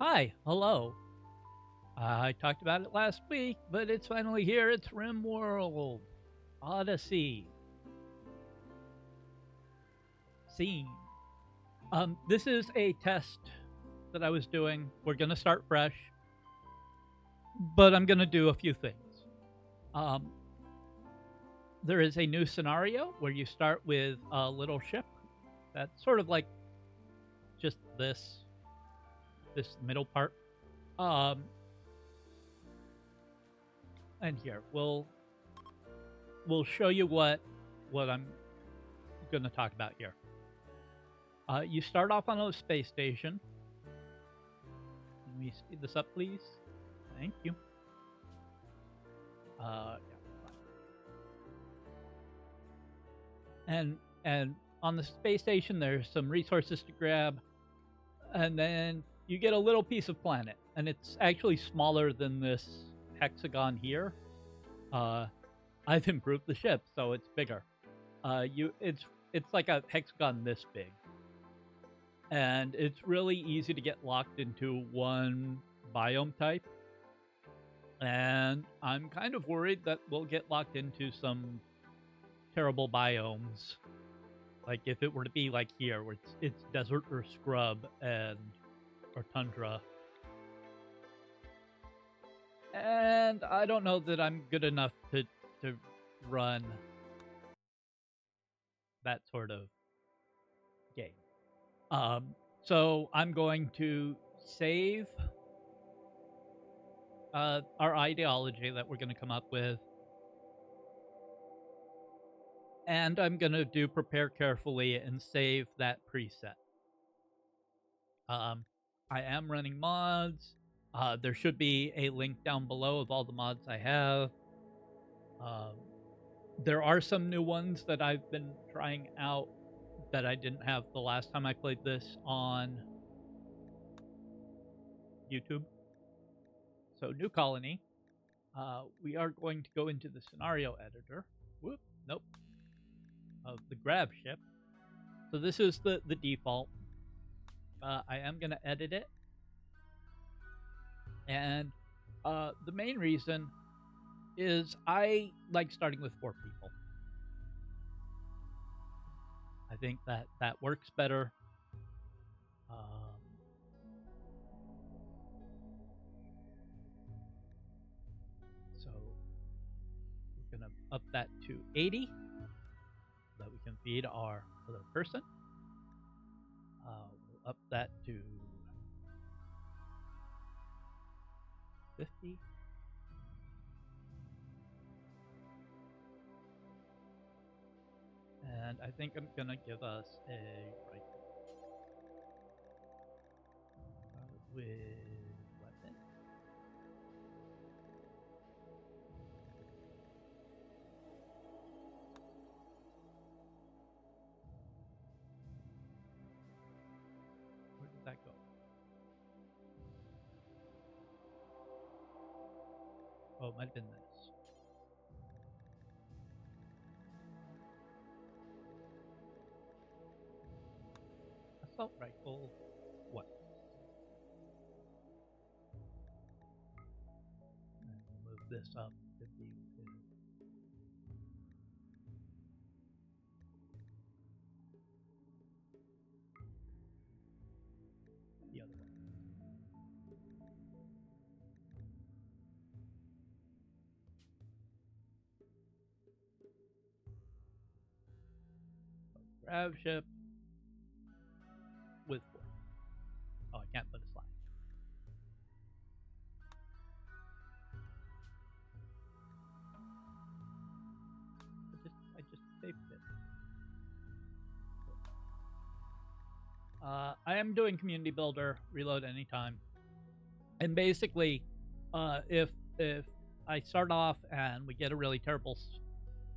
Hi, hello. I talked about it last week, but it's finally here. It's Rimworld Odyssey. Scene. This is a test that I was doing. We're gonna start fresh, but I'm gonna do a few things. Um, there is a new scenario where you start with a little ship that's sort of like just this middle part. Um, and here we'll show you what I'm going to talk about here. You start off on a space station. Let me speed this up, please. Thank you. Yeah, and on the space station, there's some resources to grab, and then you get a little piece of planet, and it's actually smaller than this hexagon here. I've improved the ship, so it's bigger. It's like a hexagon this big, and it's really easy to get locked into one biome type. And I'm kind of worried that we'll get locked into some terrible biomes. Like if it were to be like here, where it's desert or scrub or tundra. And I don't know that I'm good enough to run that sort of game. So I'm going to save our ideology that we're going to come up with, and I'm going to do prepare carefully and save that preset. I am running mods. There should be a link down below of all the mods I have. There are some new ones that I've been trying out that I didn't have the last time I played this on YouTube. So, new colony. We are going to go into the scenario editor. Whoop, nope. Of the Gravship. So this is the default. I am going to edit it. And the main reason is I like starting with 4 people. I think that works better. So we're going to up that to 80 so that we can feed our other person. We'll up that to 50. And I think I'm gonna give us a rifle with weapon. Where did that go? Oh, it might have been this. Assault rifle. What? And we'll move this up to be the other one. Gravship with 4. Oh, I can't put a slide. I just saved it. I am doing community builder, reload anytime. And basically, if I start off and we get a really terrible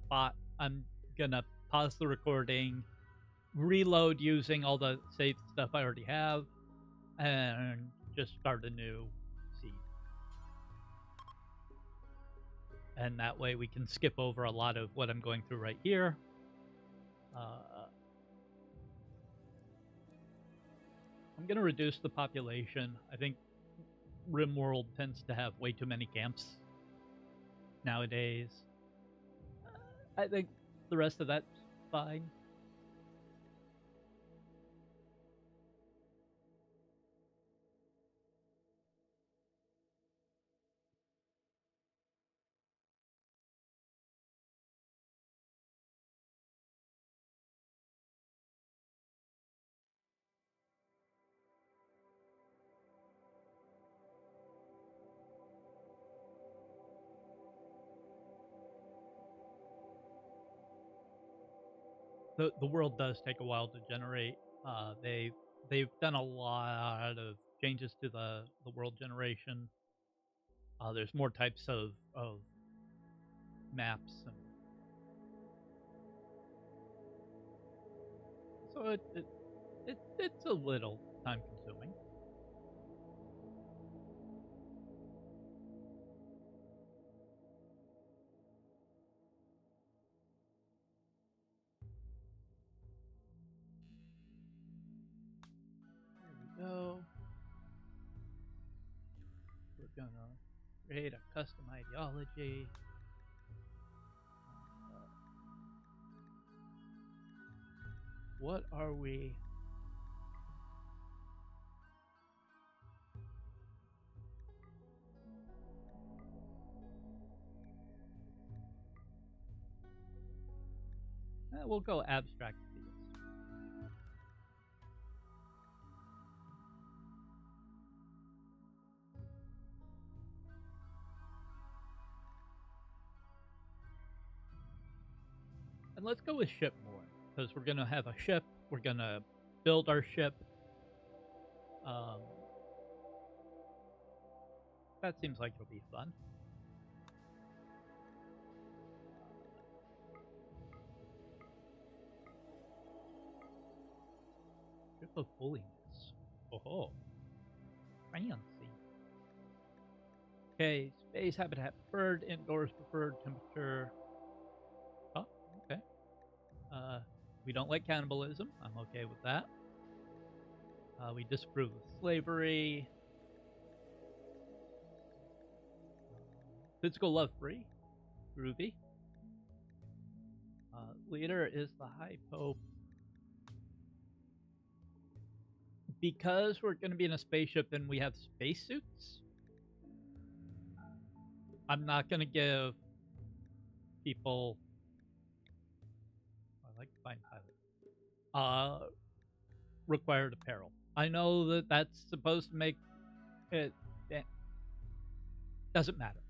spot, I'm gonna pause the recording, reload using all the saved stuff I already have, and just start a new seed. And that way we can skip over a lot of what I'm going through right here. I'm going to reduce the population. I think Rimworld tends to have way too many camps nowadays. I think the rest of that's fine. The world does take a while to generate. They've done a lot of changes to the world generation. There's more types of maps, and so it's a little time consuming. There we go. We're gonna create a custom ideology. What are we? We'll go abstract fields. And let's go with ship more, because we're gonna have a ship. We're gonna build our ship. Um, that seems like it'll be fun. Ship of holiness. Oh, fancy. Okay, space habitat preferred, indoors preferred, temperature. Oh, okay. We don't like cannibalism. I'm okay with that. We disapprove of slavery. Physical love free. Groovy. Leader is the High Pope. Because we're going to be in a spaceship and we have spacesuits, I'm not going to give people. I like to find pilot. Required apparel. I know that that's supposed to make it. Doesn't matter.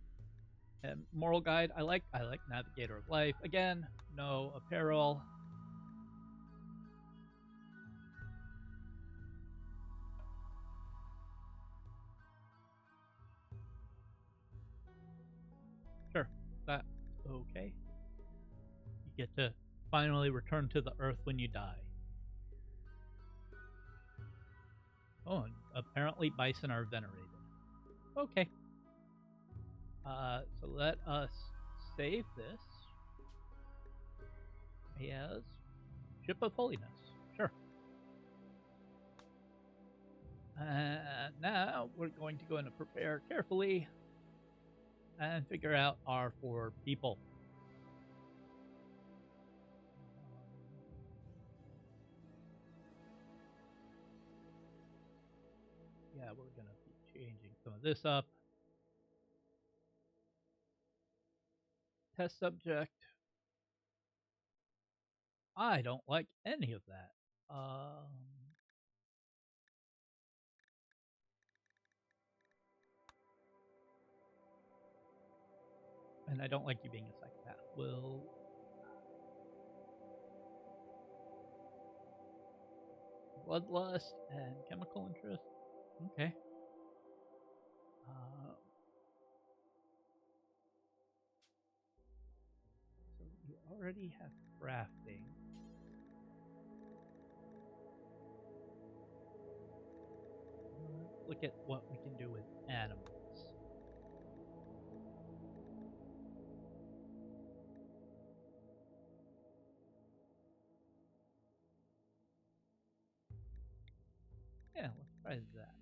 And moral guide. I like Navigator of Life. Again, no apparel. Sure, that's okay. You get to finally return to the Earth when you die. Oh, and apparently bison are venerated. Okay. So let us save this as Ship of Holiness. Sure. Now we're going to go in and prepare carefully and figure out our 4 people. Yeah, we're going to be changing some of this up. Test subject. I don't like any of that. And I don't like you being a psychopath. Will bloodlust and chemical interest. Okay. So you already have crafting. Let's look at what we can do with animals. Yeah, let's try that.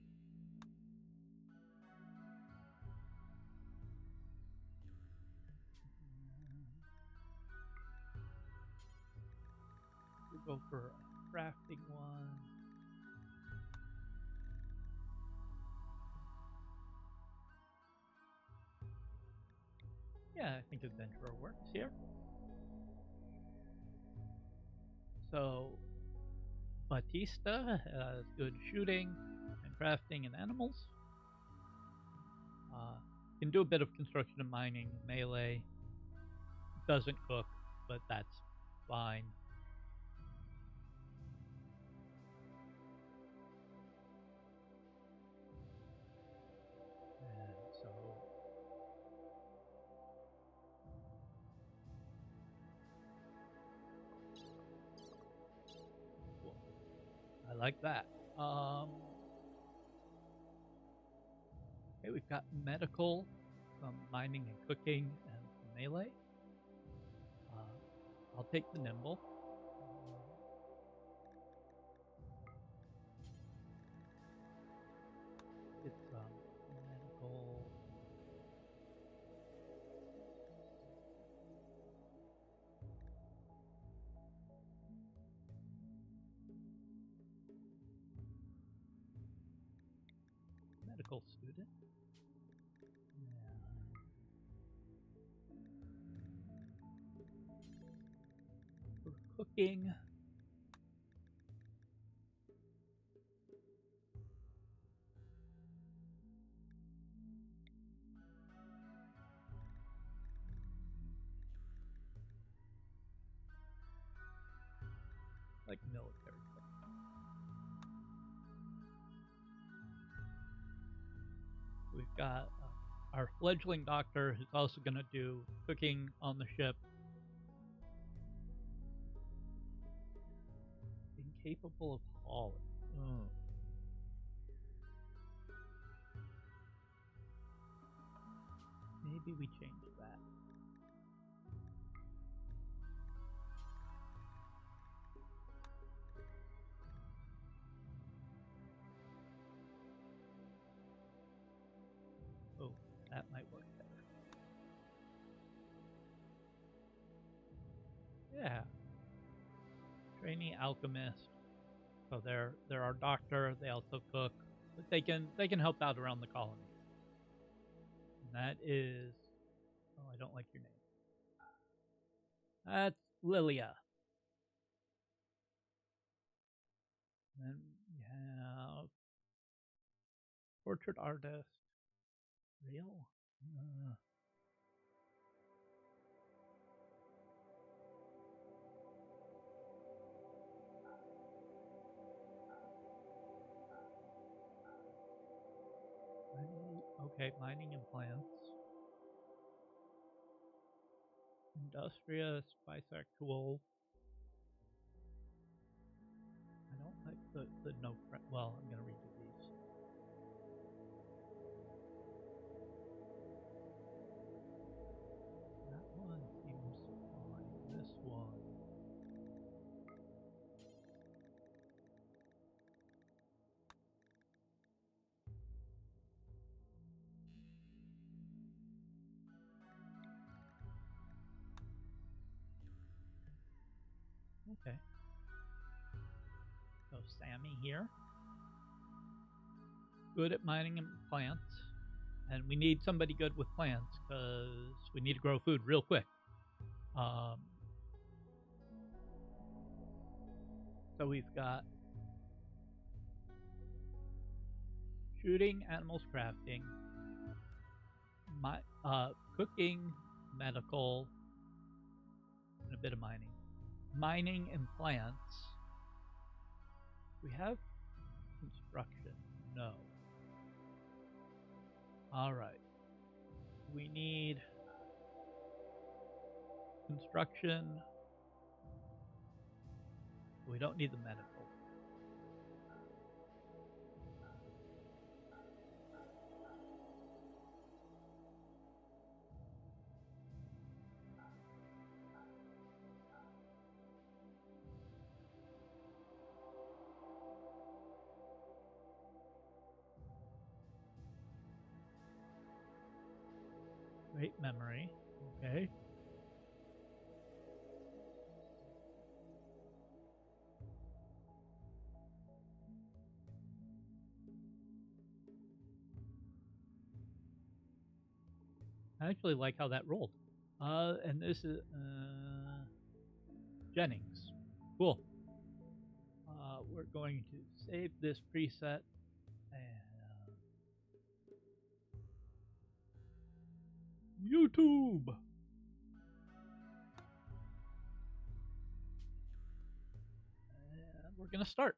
Go for a crafting one. Yeah, I think adventurer works here. So Bautista has good shooting and crafting and animals. Can do a bit of construction and mining, melee. Doesn't cook, but that's fine. And so cool. I like that. Okay, we've got medical, some mining and cooking, and some melee. I'll take the nimble. It's medical. Medical student. For cooking, like military. We've got our fledgling doctor who's also going to do cooking on the ship. Incapable of hauling. Oh. Maybe we change that. Oh, that might work better. Yeah. Trainee alchemist. So they're our doctor. They also cook, but they can help out around the colony. And that is, oh, I don't like your name. That's Liliya. Then we have portrait artist. Real. Okay, mining and plants. Industrious, bisexual. I don't like the no. Well, I'm gonna redo these. That one seems fine. This one. Okay. So Sammy here. Good at mining and plants. And we need somebody good with plants because we need to grow food real quick. So we've got shooting, animals, crafting, cooking, medical, and a bit of mining. Mining and plants. We have construction. No. All right. We need construction. We don't need the medical. Great memory. Okay. I actually like how that rolled. And this is Jennings. Cool. We're going to save this preset and YouTube. And we're gonna start.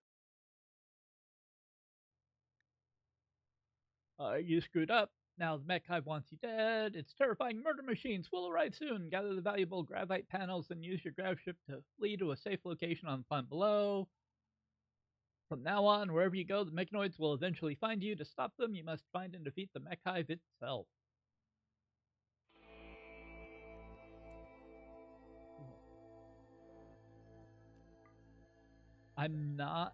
You screwed up. Now the Mechhive wants you dead. Its terrifying murder machines will arrive soon. Gather the valuable gravite panels and use your Gravship to flee to a safe location on the planet below. From now on, wherever you go, the Mechanoids will eventually find you. To stop them, you must find and defeat the Mechhive itself. I'm not...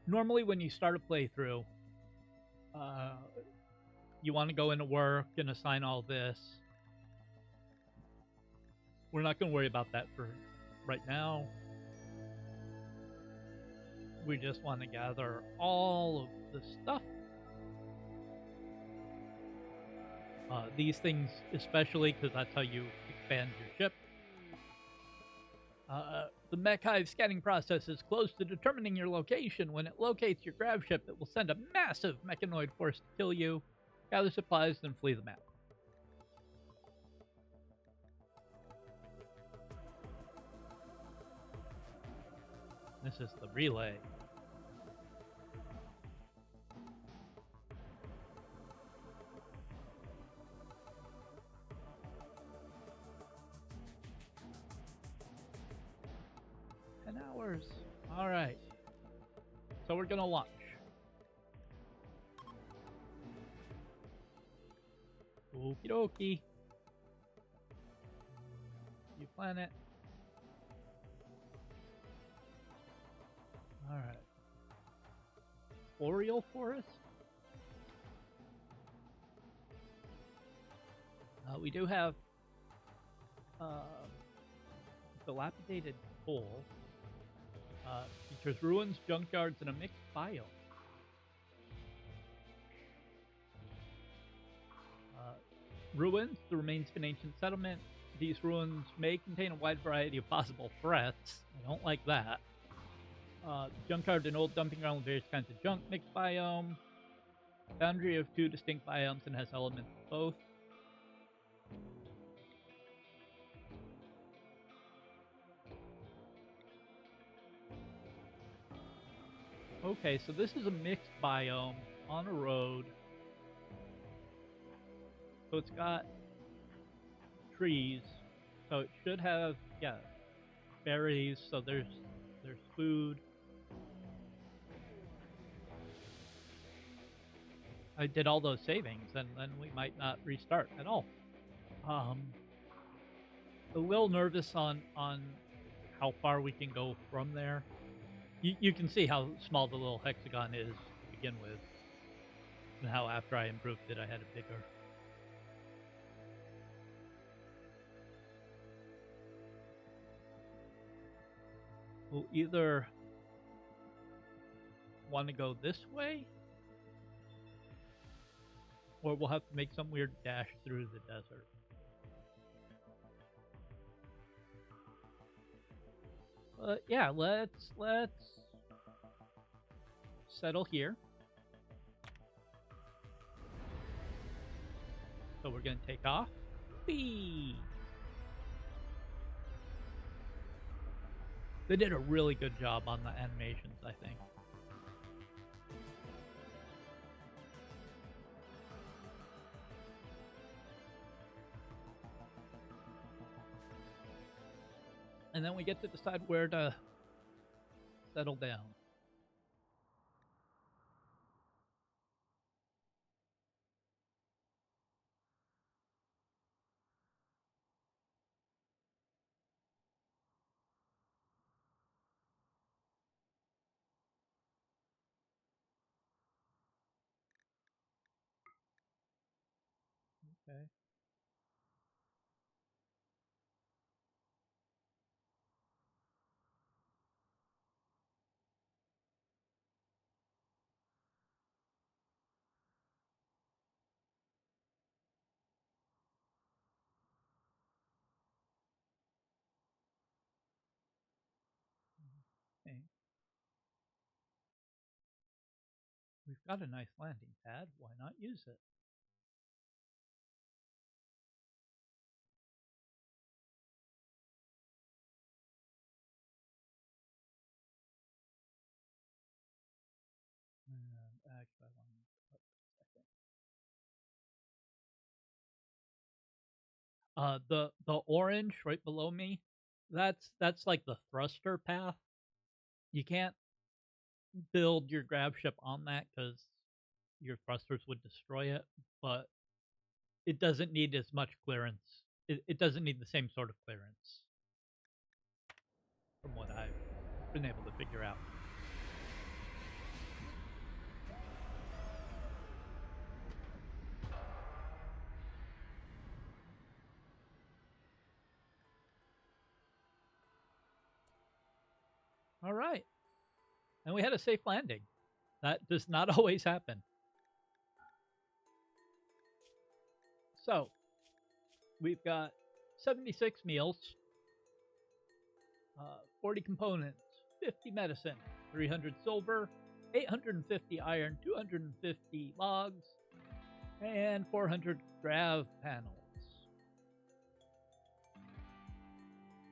Normally when you start a playthrough, you want to go into work and assign all this. We're not going to worry about that for right now. We just want to gather all of the stuff. These things especially, because that's how you expand your ship. The Mechhive scanning process is close to determining your location. When it locates your Gravship, it will send a massive mechanoid force to kill you, gather supplies, then flee the map. This is the relay. Hours. All right. So we're gonna launch. Okie dokie. You planet. All right. Boreal forest. We do have dilapidated coal. Features ruins, junkyards, and a mixed biome. Ruins, the remains of an ancient settlement. These ruins may contain a wide variety of possible threats. I don't like that. Junkyard, an old dumping ground with various kinds of junk. Mixed biome. Boundary of two distinct biomes and has elements of both. Okay, so this is a mixed biome on a road. So it's got trees. So it should have, yeah, berries. So there's food. I did all those savings, and then we might not restart at all. A little nervous on how far we can go from there. You can see how small the little hexagon is to begin with, and how after I improved it, I had a bigger. We'll either want to go this way, or we'll have to make some weird dash through the desert. Yeah, let's settle here. So we're gonna take off. Whee! They did a really good job on the animations, I think. And then we get to decide where to settle down. Okay. We've got a nice landing pad. Why not use it? And actually, I want to put a second. The orange right below me, that's like the thruster path. You can't build your grab ship on that because your thrusters would destroy it, but it doesn't need as much clearance. It doesn't need the same sort of clearance, from what I've been able to figure out. All right. And we had a safe landing. That does not always happen. So, we've got 76 meals, 40 components, 50 medicine, 300 silver, 850 iron, 250 logs, and 400 grav panels.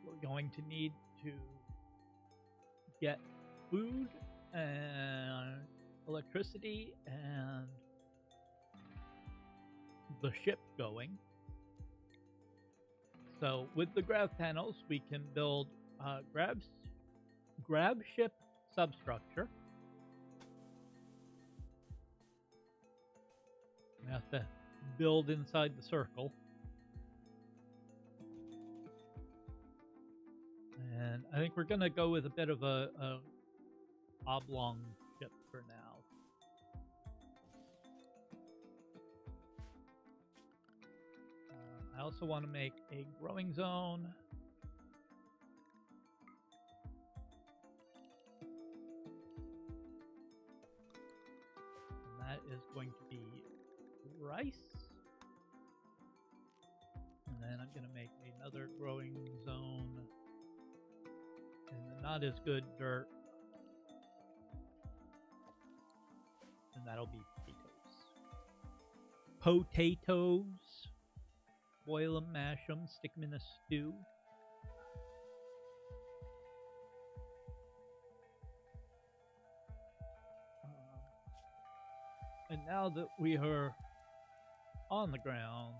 We're going to need to get food and electricity and the ship going. So with the grav panels, we can build grab ship substructure. We have to build inside the circle. And I think we're going to go with a bit of a oblong ship for now. I also want to make a growing zone. And that is going to be rice. And then I'm going to make another growing zone in the not as good dirt. And that'll be potatoes. Potatoes. Boil them, mash them, stick them in a stew. And now that we are on the ground,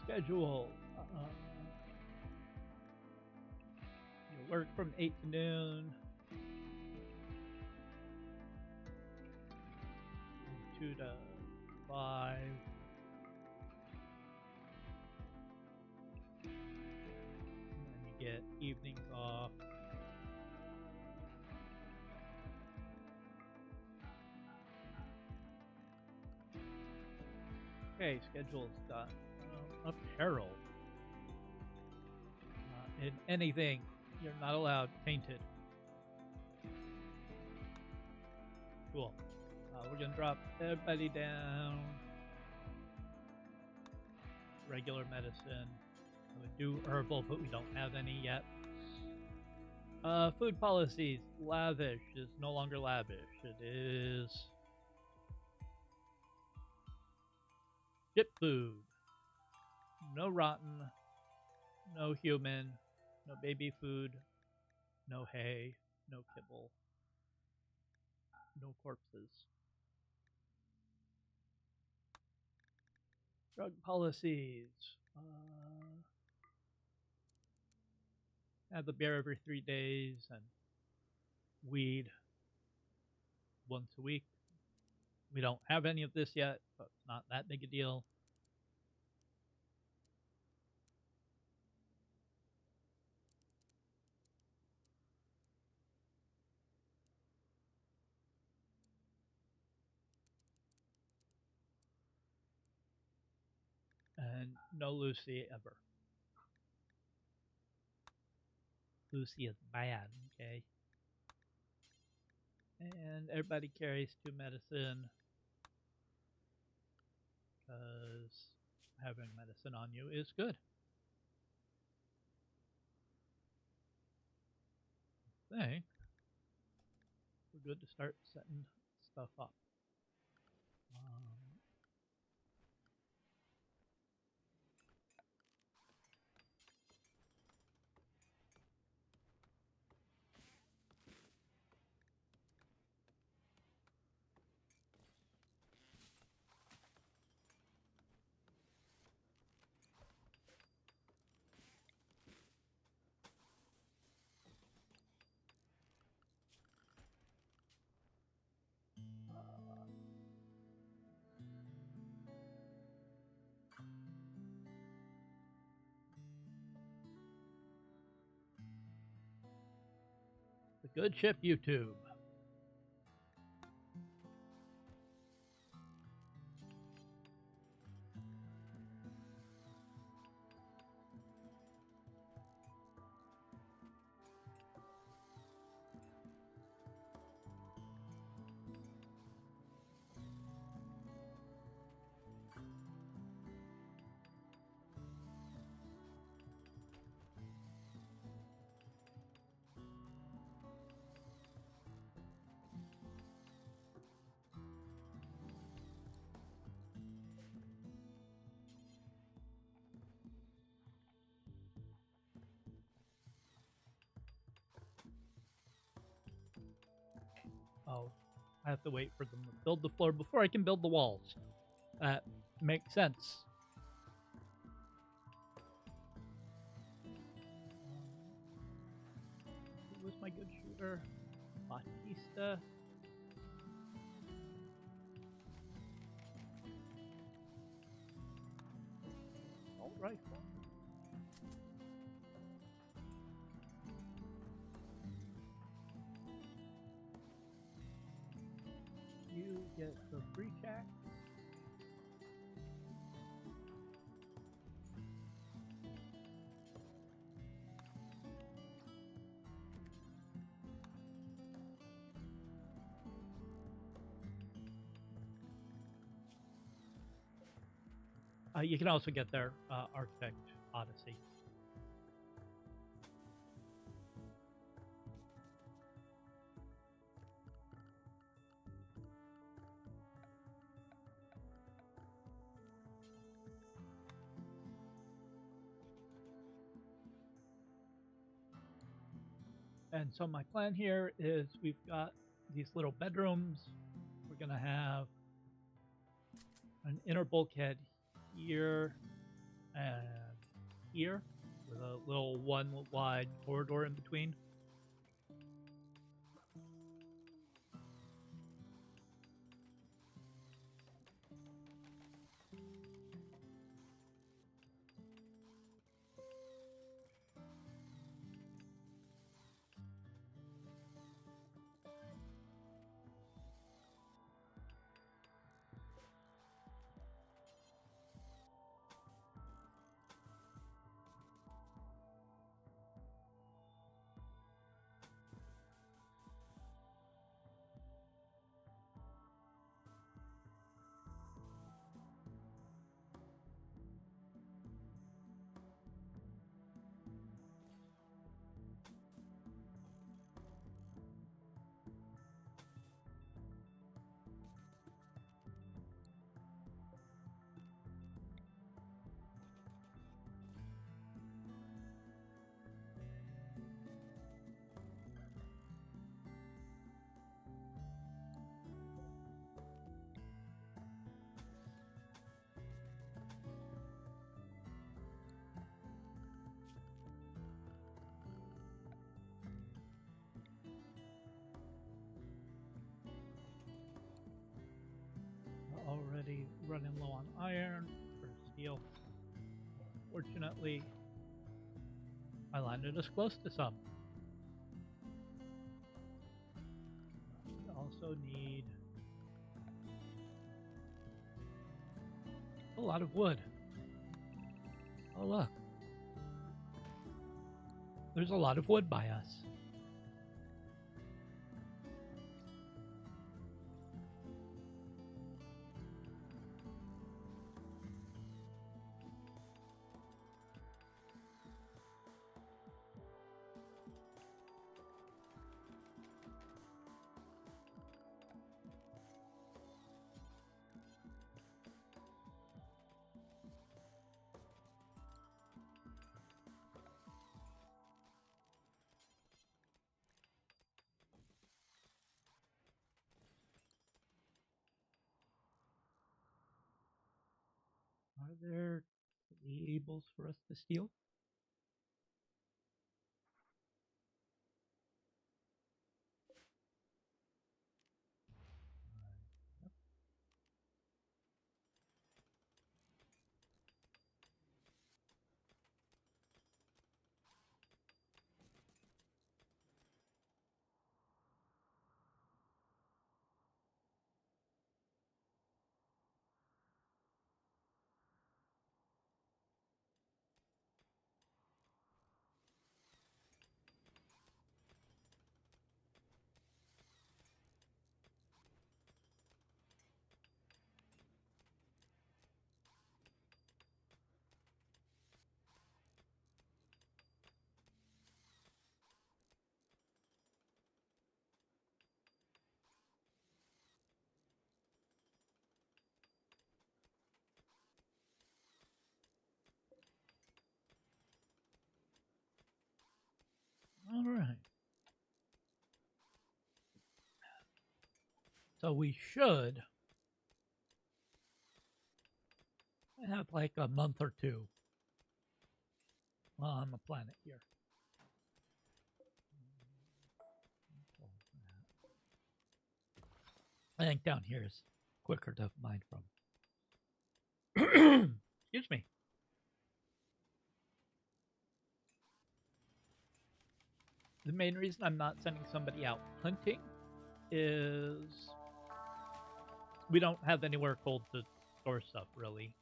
schedule. You work from 8 to noon. 2 to 5. And then you get evenings off. Okay, schedule's done. Apparel. In anything, you're not allowed painted. Cool. We're gonna drop everybody down. Regular medicine. I would do herbal, but we don't have any yet. Food policies. Lavish is no longer lavish. It is ship food. No rotten, no human, no baby food, no hay, no kibble, no corpses. Drug policies. Have the beer every 3 days and weed once a week. We don't have any of this yet, but it's not that big a deal. And no Lucy ever. Lucy is bad, okay? And everybody carries 2 medicine because having medicine on you is good. I think we're good to start setting stuff up. The Good Ship YouTube. Oh, I have to wait for them to build the floor before I can build the walls. That makes sense. Who was my good shooter? Bautista. All right. You get the free check. You can also get their Architect Odyssey. And so my plan here is we've got these little bedrooms. We're going to have an inner bulkhead here and here with a little one wide corridor in between. running low on iron for steel. Fortunately, I landed us close to some. We also need a lot of wood. Oh, look. There's a lot of wood by us. Are there tables for us to steal? All right. So we should have like a month or two on the planet here. I think down here is quicker to mine from. Excuse me. The main reason I'm not sending somebody out hunting is we don't have anywhere cold to store stuff, really.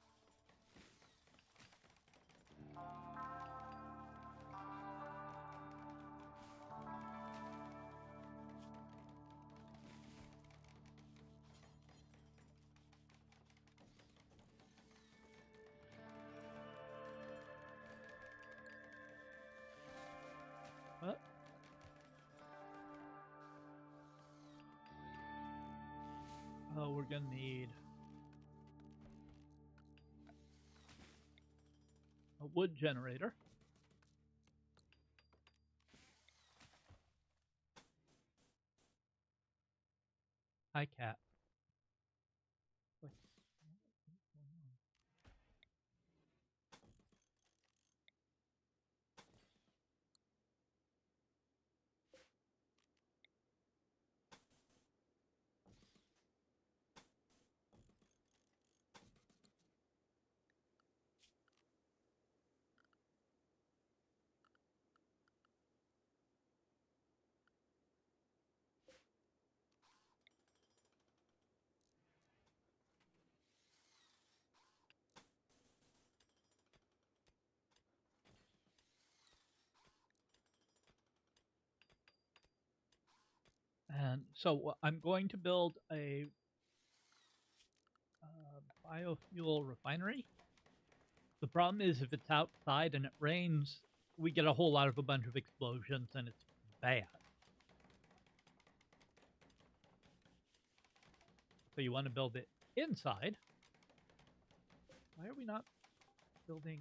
But we're gonna need a wood generator. Hi, cat. And so I'm going to build a biofuel refinery. The problem is if it's outside and it rains, we get a whole lot of a bunch of explosions and it's bad. So you want to build it inside. Why are we not building?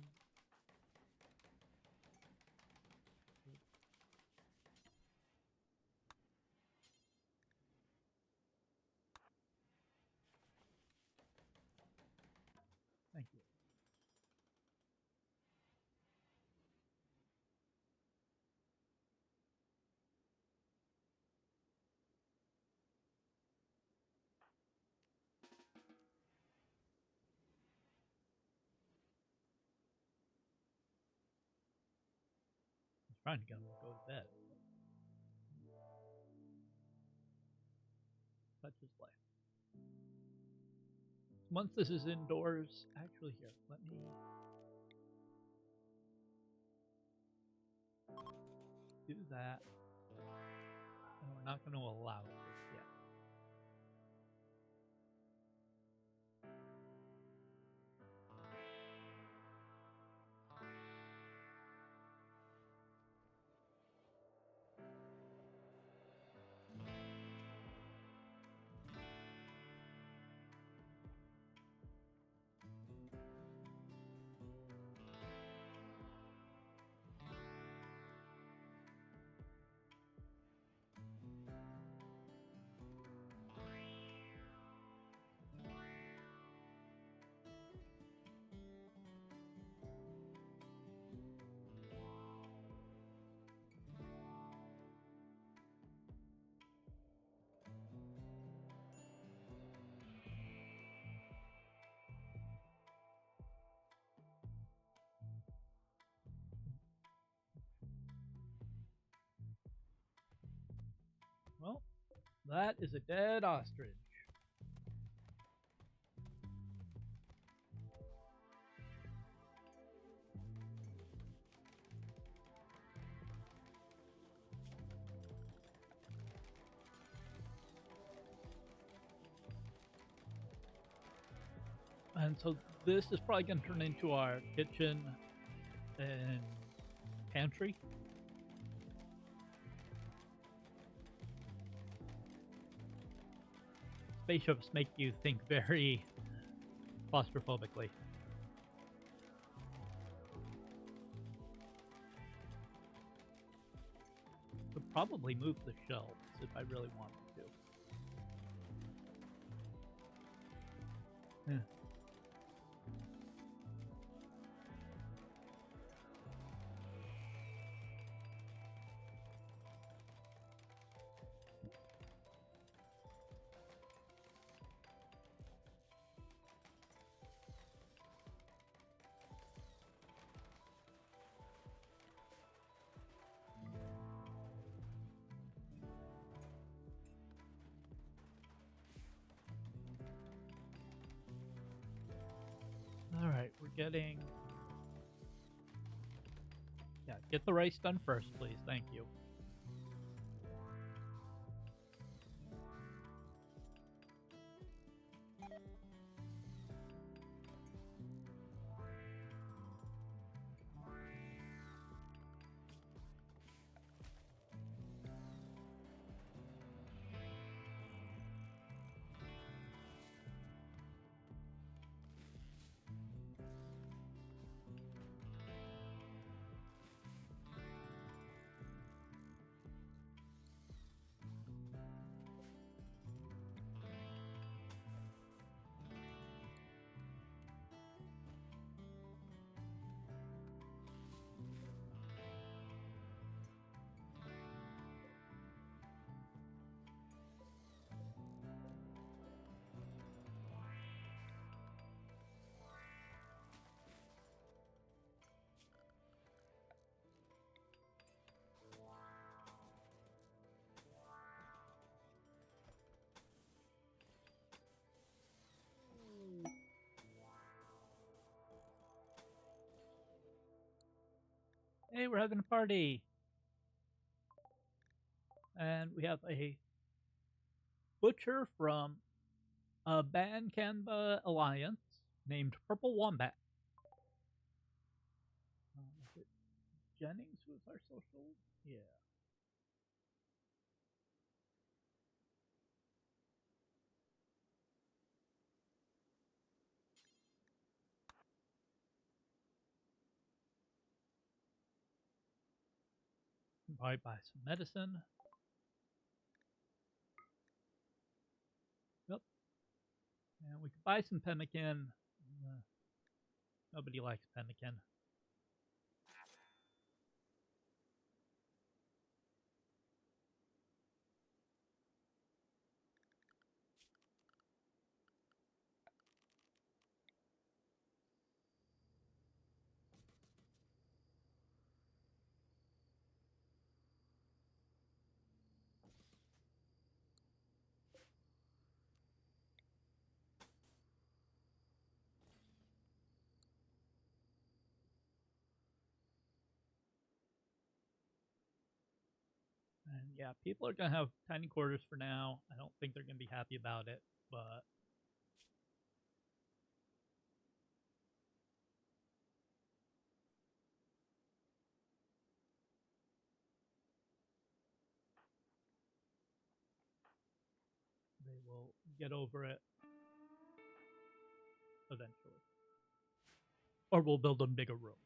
Thank you. Trying to get him to go to bed. Such is life. Once this is indoors, actually here, let me do that. And we're not going to allow it yet. Well, that is a dead ostrich. And so this is probably going to turn into our kitchen and pantry. Spaceships make you think very claustrophobically. Could probably move the shelves if I really wanted to. Yeah. Alright, we're getting... Yeah, get the rice done first, please. Thank you. Hey, we're having a party! And we have a butcher from a Ban Canva Alliance named Purple Wombat. Is it Jennings was our social? Yeah. Probably buy some medicine. Yep. And we could buy some pemmican. Nobody likes pemmican. And yeah, people are gonna have tiny quarters for now. I don't think they're gonna be happy about it, but they will get over it eventually. Or we'll build them bigger rooms.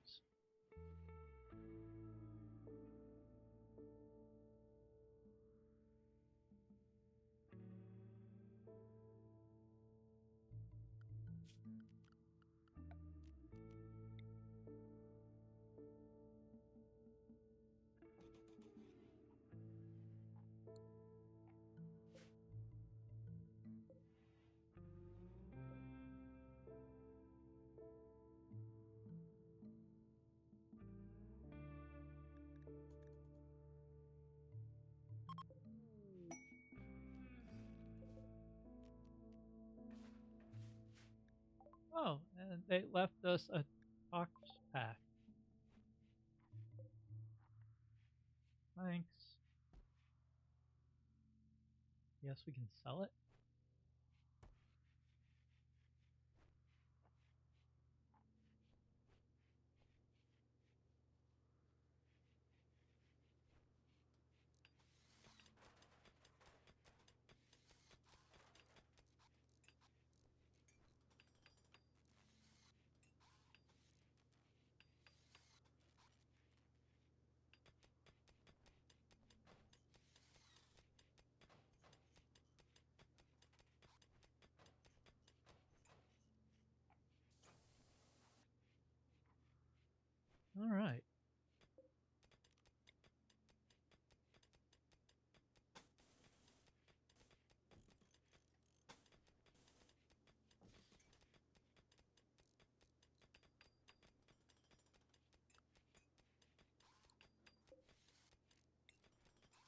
Oh, and they left us a box pack. Thanks. Yes, we can sell it. All right.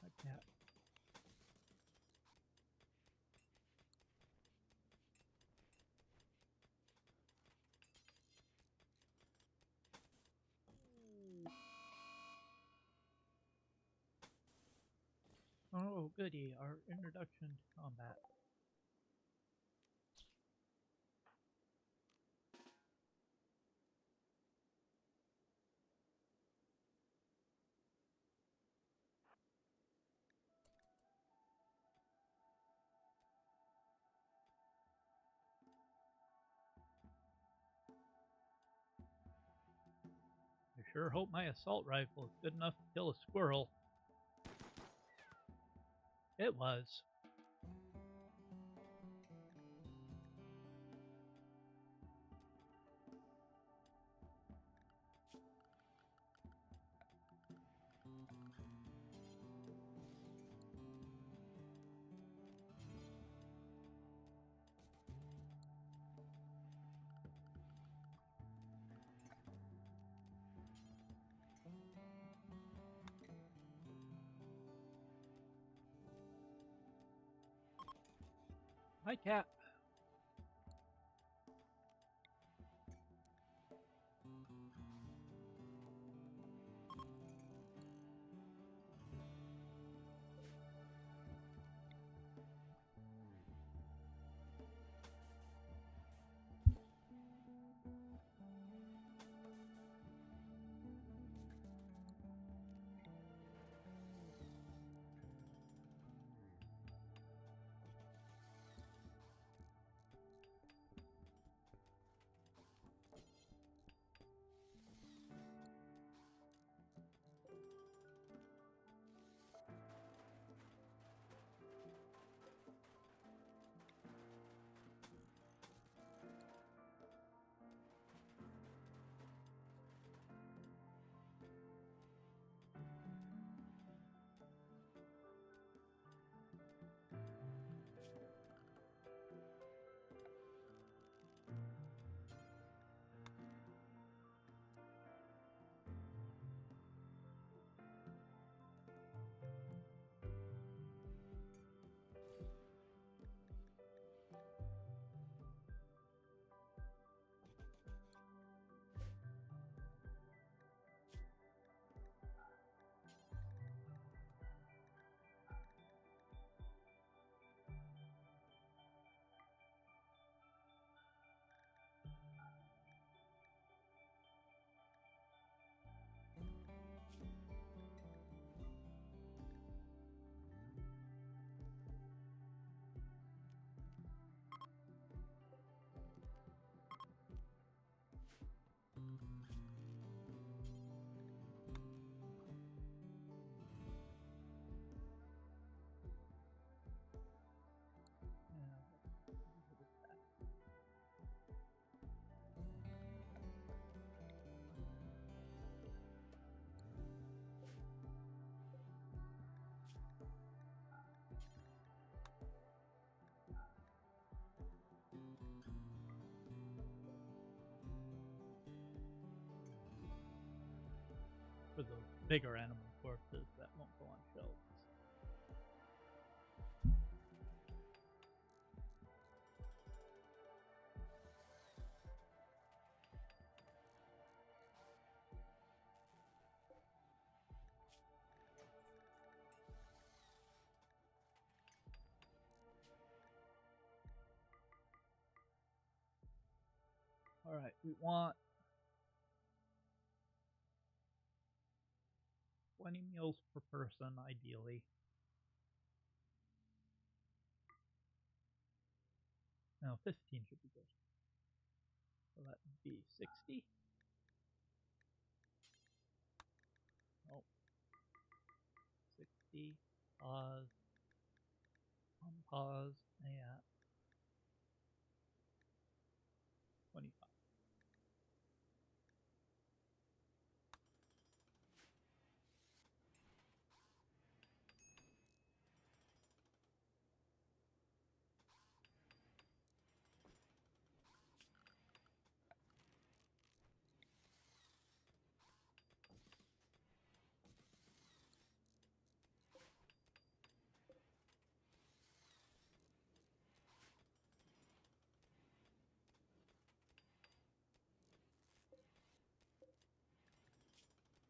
Like that. Oh, goody. Our introduction to combat. I sure hope my assault rifle is good enough to kill a squirrel. It was. Hi, cat. for the bigger animal corpses that won't go on shelves. All right, we want 20 meals per person, ideally. No, 15 should be good. So that would be 60. Oh, 60. Pause. Unpause. Yeah. 25.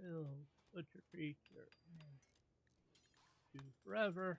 Build butcher creature. Do forever.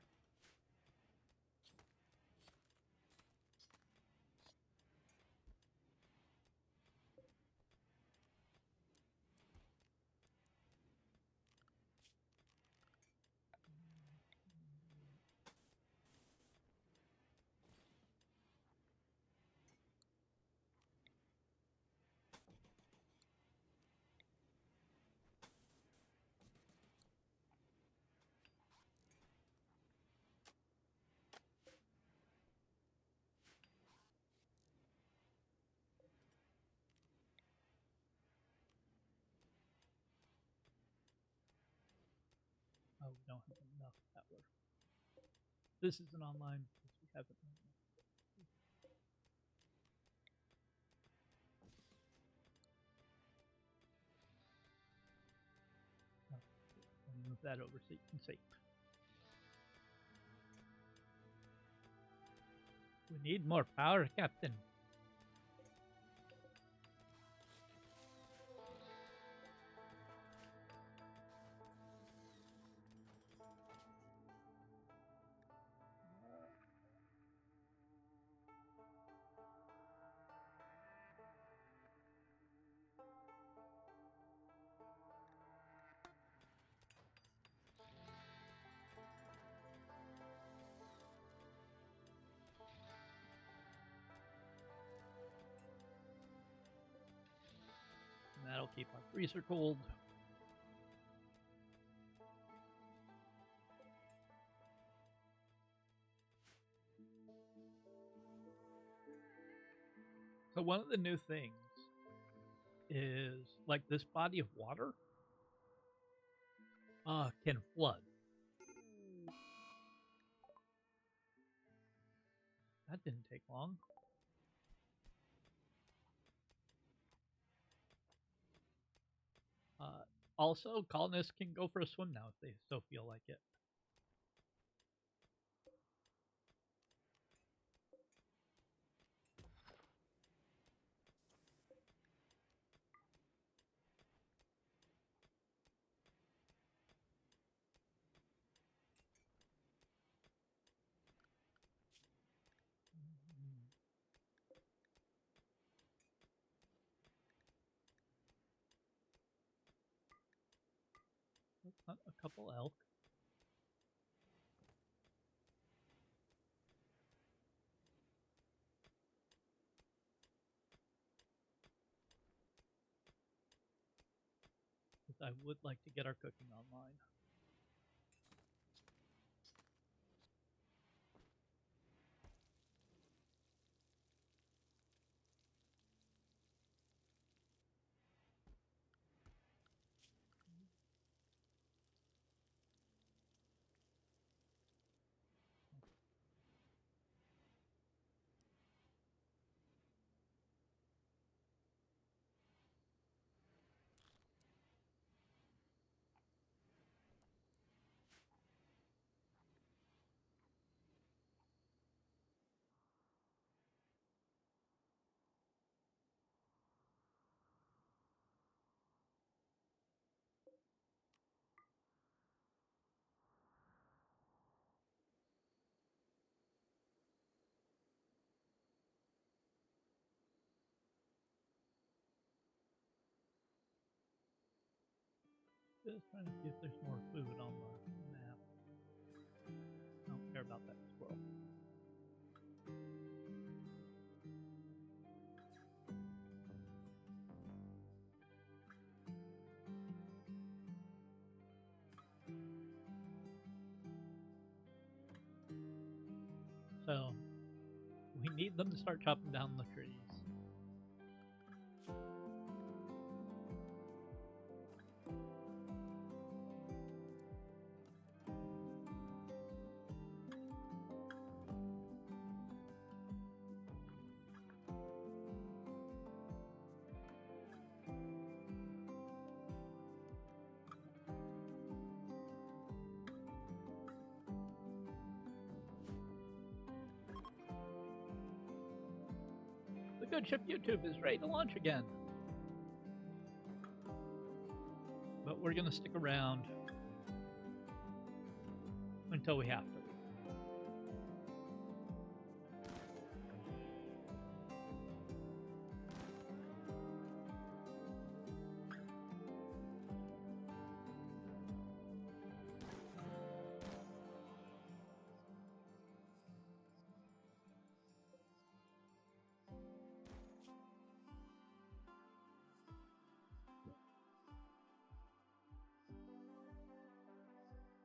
Oh, we don't have enough that works. This isn't online because we haven't. I'll move that over so you can see. We need more power, Captain. And that'll keep our freezer cold. So one of the new things is like this body of water can flood. That didn't take long. Also, colonists can go for a swim now if they so feel like it. Let's hunt a couple elk. Because I would like to get our cooking online. Just trying to see if there's more food on the map. I don't care about that squirrel. So, we need them to start chopping down the trees. The Good Ship YouTube is ready to launch again. But we're going to stick around until we have to.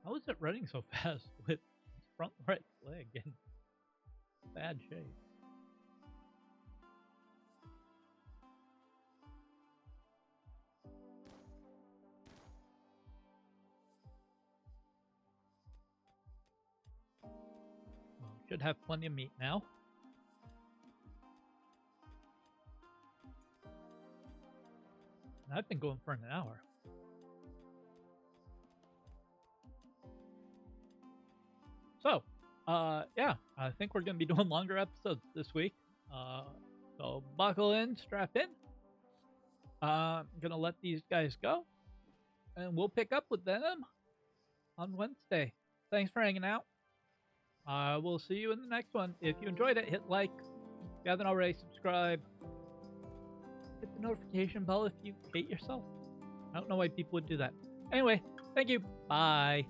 How is it running so fast with its front right leg in bad shape? Well, should have plenty of meat now. And I've been going for an hour. So, yeah, I think we're going to be doing longer episodes this week. So buckle in, strap in. I'm going to let these guys go. And we'll pick up with them on Wednesday. Thanks for hanging out. We'll see you in the next one. If you enjoyed it, hit like. If you haven't already, subscribe. Hit the notification bell if you hate yourself. I don't know why people would do that. Anyway, thank you. Bye.